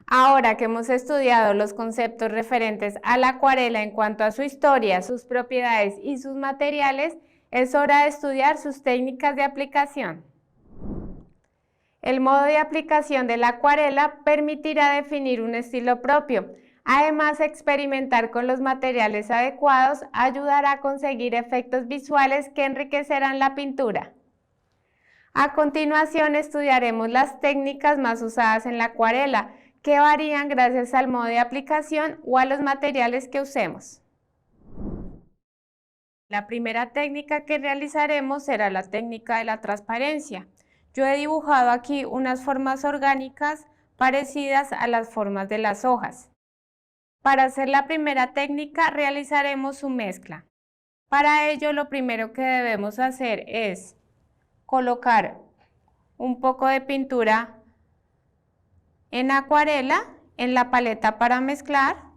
Ahora que hemos estudiado los conceptos referentes a la acuarela en cuanto a su historia, sus propiedades y sus materiales, es hora de estudiar sus técnicas de aplicación. El modo de aplicación de la acuarela permitirá definir un estilo propio. Además, experimentar con los materiales adecuados ayudará a conseguir efectos visuales que enriquecerán la pintura. A continuación, estudiaremos las técnicas más usadas en la acuarela, que varían gracias al modo de aplicación o a los materiales que usemos. La primera técnica que realizaremos será la técnica de la transparencia. Yo he dibujado aquí unas formas orgánicas parecidas a las formas de las hojas. Para hacer la primera técnica realizaremos su mezcla. Para ello lo primero que debemos hacer es colocar un poco de pintura en acuarela en la paleta para mezclar.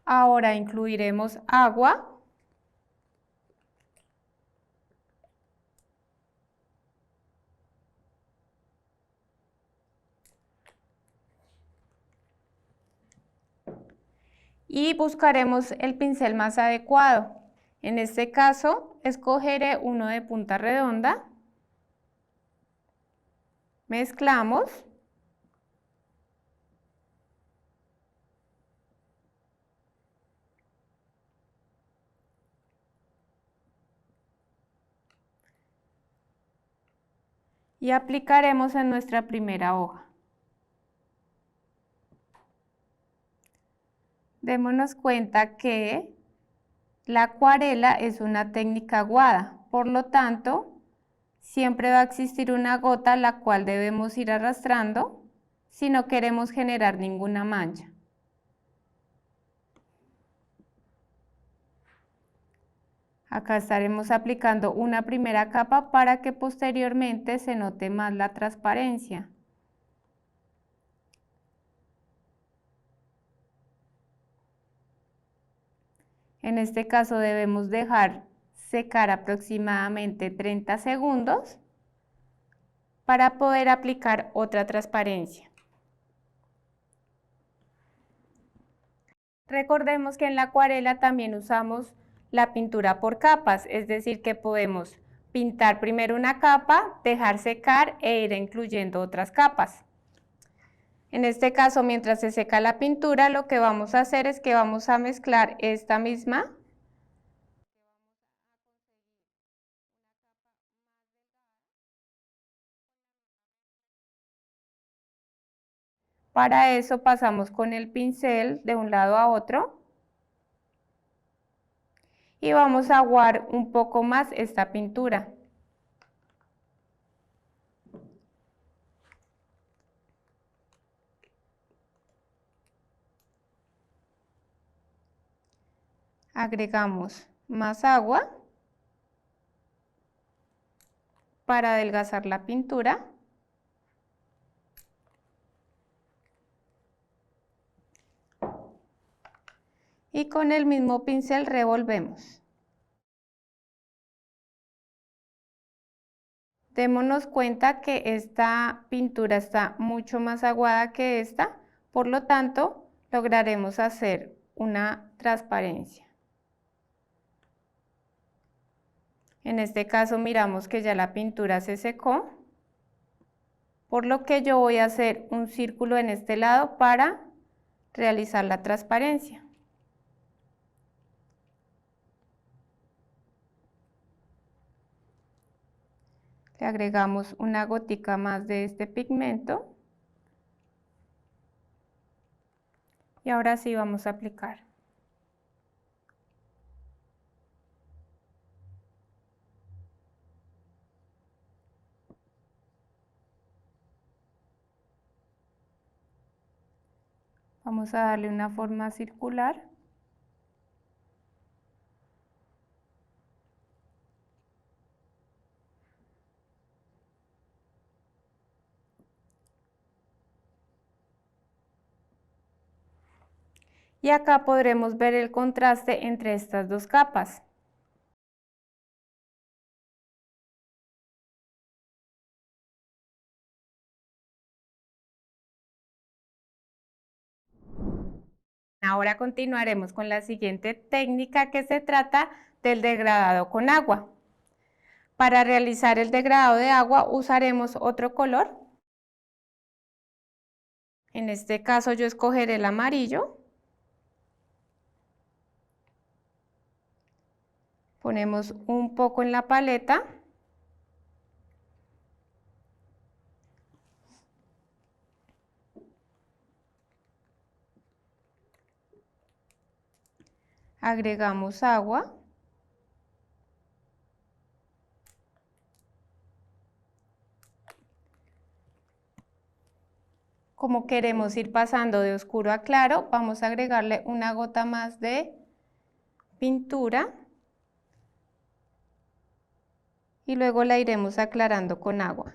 Ahora incluiremos agua. Y buscaremos el pincel más adecuado. En este caso, escogeré uno de punta redonda. Mezclamos. Y aplicaremos en nuestra primera hoja. Démonos cuenta que la acuarela es una técnica aguada, por lo tanto, siempre va a existir una gota la cual debemos ir arrastrando si no queremos generar ninguna mancha. Acá estaremos aplicando una primera capa para que posteriormente se note más la transparencia. En este caso debemos dejar secar aproximadamente 30 segundos para poder aplicar otra transparencia. Recordemos que en la acuarela también usamos la pintura por capas, es decir que podemos pintar primero una capa, dejar secar e ir incluyendo otras capas. En este caso, mientras se seca la pintura, lo que vamos a hacer es que vamos a mezclar esta misma Para eso pasamos con el pincel de un lado a otro y vamos a aguar un poco más esta pintura. Agregamos más agua para adelgazar la pintura. Y con el mismo pincel revolvemos. Démonos cuenta que esta pintura está mucho más aguada que esta, por lo tanto, lograremos hacer una transparencia. En este caso miramos que ya la pintura se secó, por lo que yo voy a hacer un círculo en este lado para realizar la transparencia. Le agregamos una gotica más de este pigmento y ahora sí vamos a aplicar. Vamos a darle una forma circular. Y acá podremos ver el contraste entre estas dos capas. Ahora continuaremos con la siguiente técnica que se trata del degradado con agua. Para realizar el degradado de agua usaremos otro color. En este caso yo escogeré el amarillo. Ponemos un poco en la paleta. Agregamos agua. Como queremos ir pasando de oscuro a claro, vamos a agregarle una gota más de pintura y luego la iremos aclarando con agua.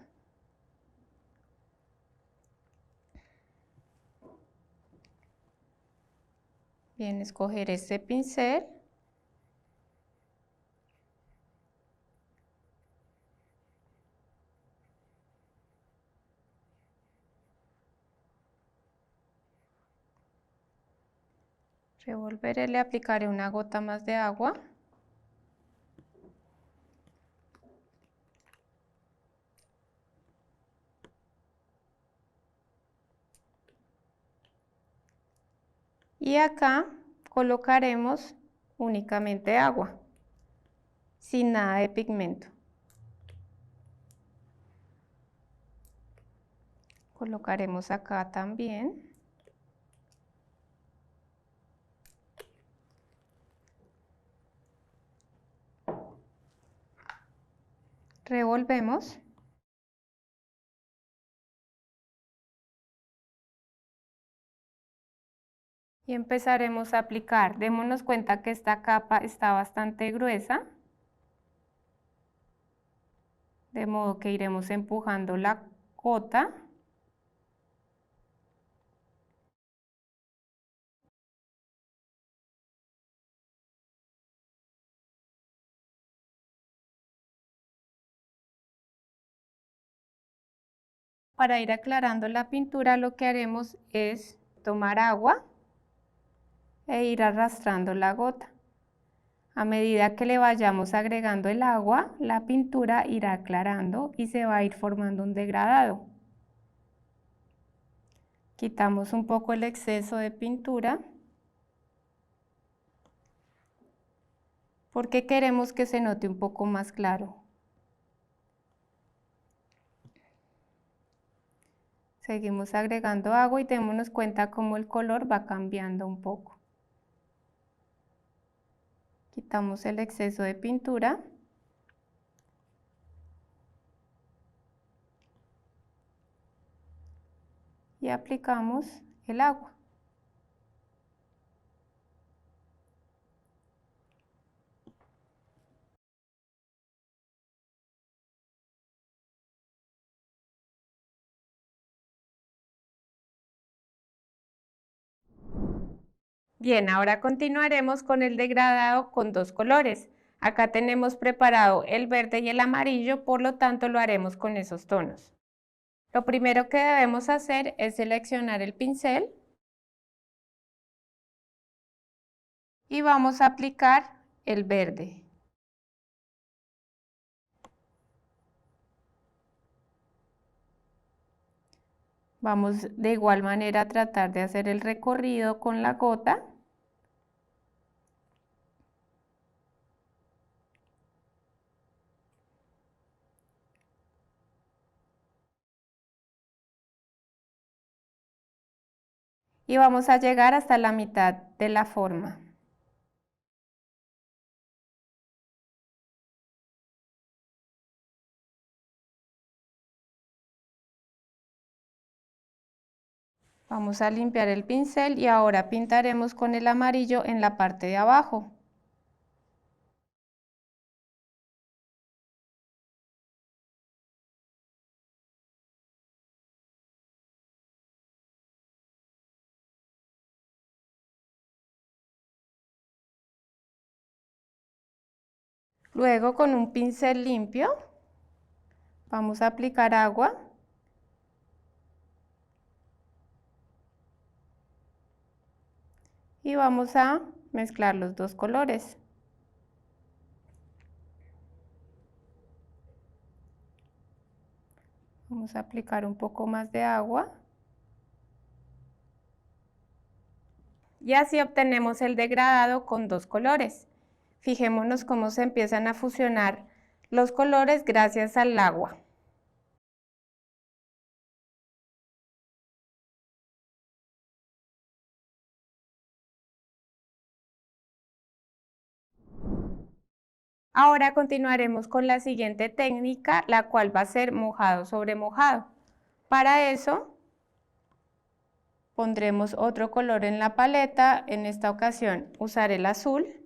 Bien, escoger este pincel. Revolveré, le aplicaré una gota más de agua. Y acá colocaremos únicamente agua, sin nada de pigmento. Colocaremos acá también. Revolvemos. Y empezaremos a aplicar. Démonos cuenta que esta capa está bastante gruesa, de modo que iremos empujando la gota. Para ir aclarando la pintura, lo que haremos es tomar agua e ir arrastrando la gota. A medida que le vayamos agregando el agua, la pintura irá aclarando y se va a ir formando un degradado. Quitamos un poco el exceso de pintura porque queremos que se note un poco más claro. Seguimos agregando agua y démonos cuenta cómo el color va cambiando un poco. Quitamos el exceso de pintura. Y aplicamos el agua. Bien, ahora continuaremos con el degradado con dos colores. Acá tenemos preparado el verde y el amarillo, por lo tanto lo haremos con esos tonos. Lo primero que debemos hacer es seleccionar el pincel y vamos a aplicar el verde. Vamos de igual manera a tratar de hacer el recorrido con la gota. Y vamos a llegar hasta la mitad de la forma. Vamos a limpiar el pincel y ahora pintaremos con el amarillo en la parte de abajo. Luego con un pincel limpio vamos a aplicar agua. Y vamos a mezclar los dos colores. Vamos a aplicar un poco más de agua. Y así obtenemos el degradado con dos colores. Fijémonos cómo se empiezan a fusionar los colores gracias al agua. Ahora continuaremos con la siguiente técnica, la cual va a ser mojado sobre mojado. Para eso pondremos otro color en la paleta, en esta ocasión usaré el azul.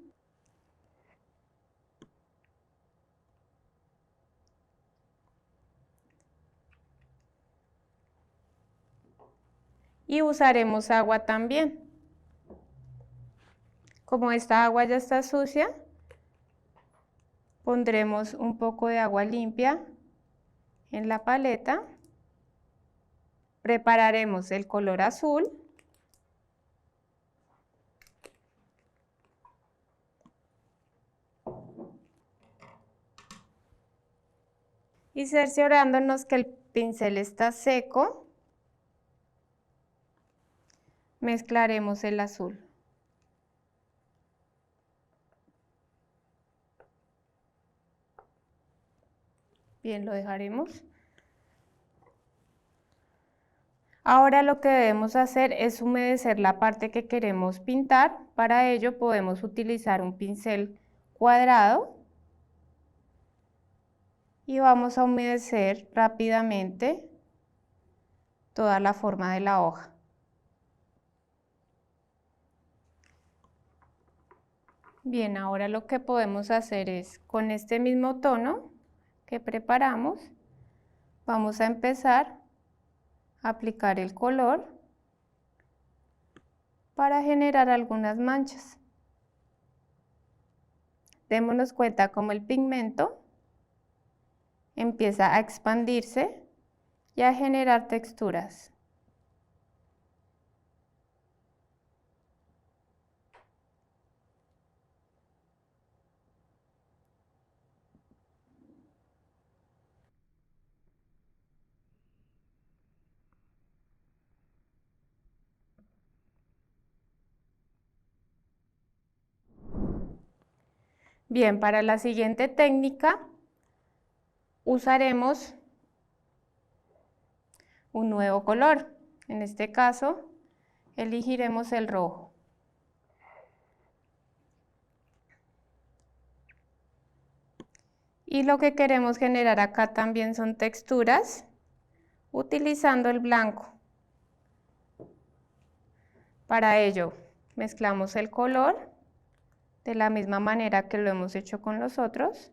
Y usaremos agua también. Como esta agua ya está sucia, pondremos un poco de agua limpia en la paleta. Prepararemos el color azul. Y cerciorándonos que el pincel está seco, mezclaremos el azul. Bien, lo dejaremos. Ahora lo que debemos hacer es humedecer la parte que queremos pintar. Para ello podemos utilizar un pincel cuadrado y vamos a humedecer rápidamente toda la forma de la hoja. Bien, ahora lo que podemos hacer es, con este mismo tono que preparamos, vamos a empezar a aplicar el color para generar algunas manchas. Démonos cuenta cómo el pigmento empieza a expandirse y a generar texturas. Bien, para la siguiente técnica usaremos un nuevo color. En este caso, elegiremos el rojo. Y lo que queremos generar acá también son texturas utilizando el blanco. Para ello, mezclamos el color de la misma manera que lo hemos hecho con los otros.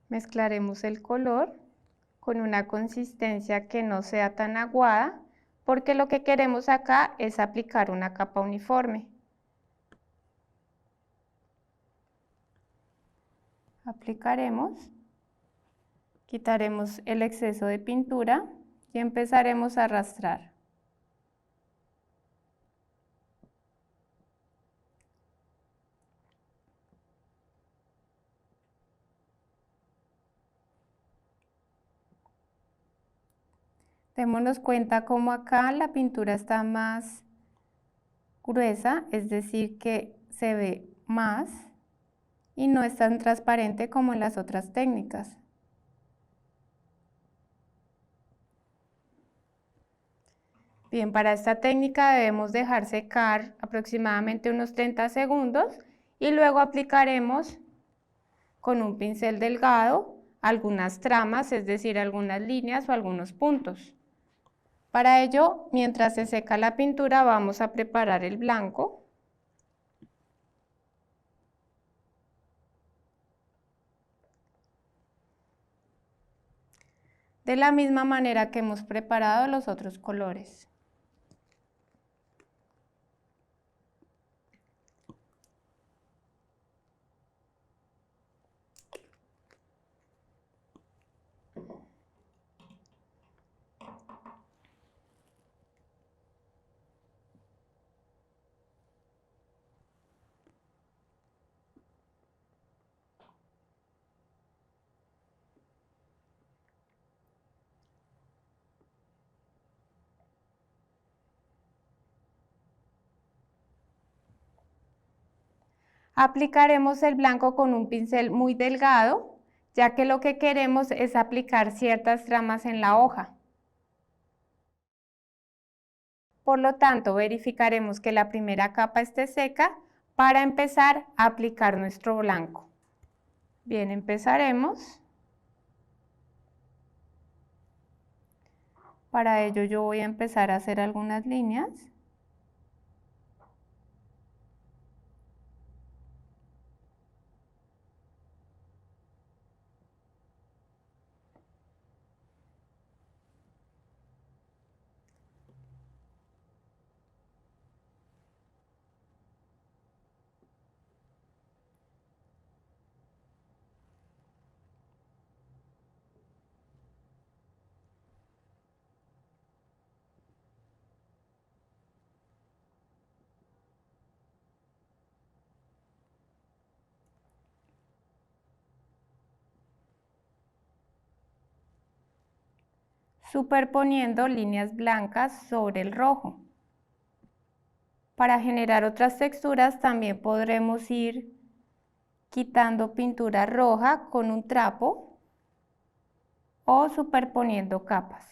Mezclaremos el color con una consistencia que no sea tan aguada, porque lo que queremos acá es aplicar una capa uniforme. Aplicaremos, quitaremos el exceso de pintura y empezaremos a arrastrar. Démonos cuenta cómo acá la pintura está más gruesa, es decir que se ve más y no es tan transparente como en las otras técnicas. Bien, para esta técnica debemos dejar secar aproximadamente unos 30 segundos y luego aplicaremos con un pincel delgado algunas tramas, es decir, algunas líneas o algunos puntos. Para ello, mientras se seca la pintura, vamos a preparar el blanco. De la misma manera que hemos preparado los otros colores. Aplicaremos el blanco con un pincel muy delgado, ya que lo que queremos es aplicar ciertas tramas en la hoja. Por lo tanto, verificaremos que la primera capa esté seca para empezar a aplicar nuestro blanco. Bien, empezaremos. Para ello yo voy a empezar a hacer algunas líneas. Superponiendo líneas blancas sobre el rojo. Para generar otras texturas también podremos ir quitando pintura roja con un trapo o superponiendo capas.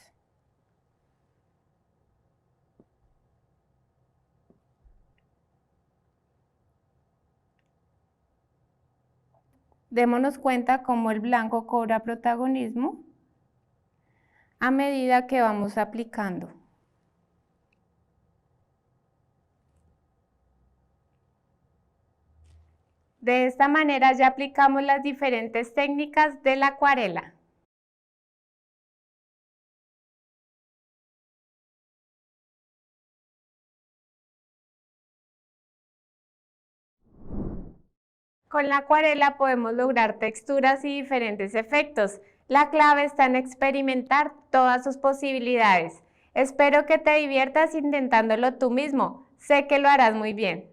Démonos cuenta cómo el blanco cobra protagonismo a medida que vamos aplicando. De esta manera ya aplicamos las diferentes técnicas de la acuarela. Con la acuarela podemos lograr texturas y diferentes efectos. La clave está en experimentar todas sus posibilidades. Espero que te diviertas intentándolo tú mismo. Sé que lo harás muy bien.